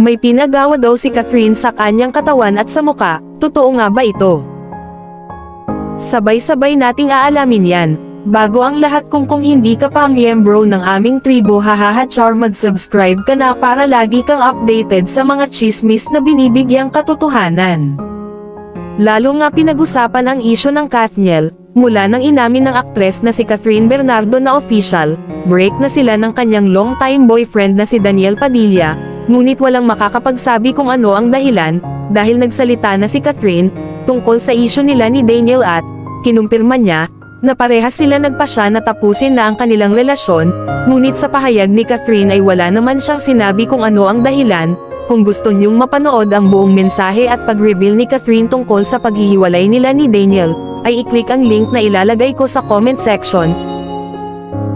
May pinagawa daw si Catherine sa kanyang katawan at sa muka, totoo nga ba ito? Sabay-sabay nating aalamin yan. Bago ang lahat kung hindi ka pa ang miyembro ng aming tribo char mag-subscribe ka na para lagi kang updated sa mga chismis na binibigyang katotohanan. Lalo nga pinag-usapan ang isyu ng Kathniel, mula nang inamin ng aktres na si Catherine Bernardo na official, break na sila ng kanyang long-time boyfriend na si Daniel Padilla, ngunit walang makakapagsabi kung ano ang dahilan, dahil nagsalita na si Catherine, tungkol sa isyu nila ni Daniel at, kinumpirma niya, na parehas sila nagpasya na tapusin na ang kanilang relasyon, ngunit sa pahayag ni Catherine ay wala naman siyang sinabi kung ano ang dahilan. Kung gusto niyong mapanood ang buong mensahe at pag-reveal ni Catherine tungkol sa paghihiwalay nila ni Daniel, ay i-click ang link na ilalagay ko sa comment section.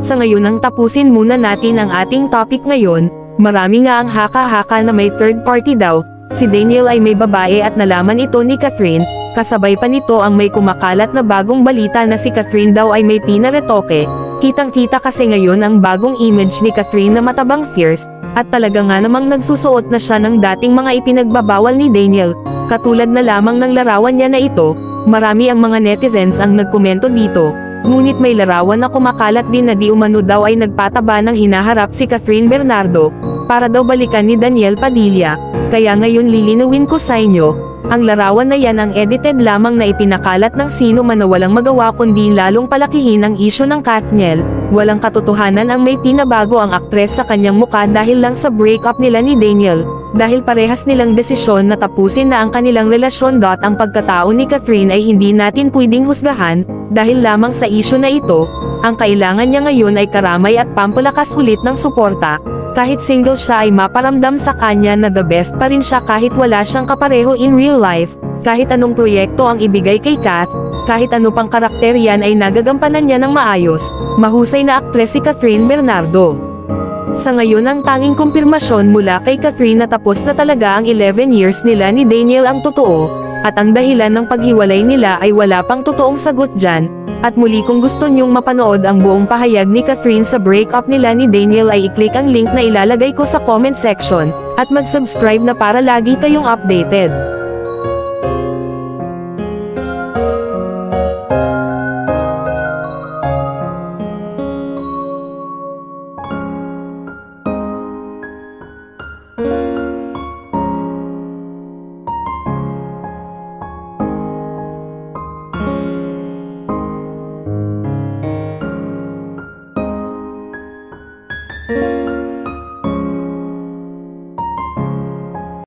Sa ngayon ang tapusin muna natin ang ating topic ngayon. Marami nga ang haka-haka na may third party daw, si Daniel ay may babae at nalaman ito ni Catherine. Kasabay pa nito ang may kumakalat na bagong balita na si Catherine daw ay may pinaretoke. Kitang-kita kasi ngayon ang bagong image ni Catherine na matabang fierce, at talaga nga namang nagsusuot na siya ng dating mga ipinagbabawal ni Daniel. Katulad na lamang ng larawan niya na ito, marami ang mga netizens ang nagkomento dito. Ngunit may larawan na kumakalat din na di umano daw ay nagpataba ng hinaharap si Catherine Bernardo, para daw balikan ni Daniel Padilla. Kaya ngayon lilinawin ko sa inyo. Ang larawan na yan ang edited lamang na ipinakalat ng sino man na walang magawa kundi lalong palakihin ang isyu ng Kathniel. Walang katotohanan ang may pinabago ang aktres sa kanyang muka dahil lang sa breakup nila ni Daniel. Dahil parehas nilang desisyon na tapusin na ang kanilang relasyon. Ang pagkatao ni Catherine ay hindi natin pwedeng husgahan, dahil lamang sa isyu na ito, ang kailangan niya ngayon ay karamay at pampalakas ulit ng suporta. Kahit single siya ay maparamdam sa kanya na the best pa rin siya kahit wala siyang kapareho in real life, kahit anong proyekto ang ibigay kay Kath, kahit ano pang karakter yan ay nagagampanan niya ng maayos. Mahusay na aktres si Catherine Bernardo. Sa ngayon ang tanging kumpirmasyon mula kay Catherine na tapos na talaga ang 11 years nila ni Daniel ang totoo, at ang dahilan ng paghiwalay nila ay wala pang totoong sagot dyan. At muli kung gusto nyong mapanood ang buong pahayag ni Catherine sa breakup nila ni Daniel ay i-click ang link na ilalagay ko sa comment section, at mag-subscribe na para lagi kayong updated.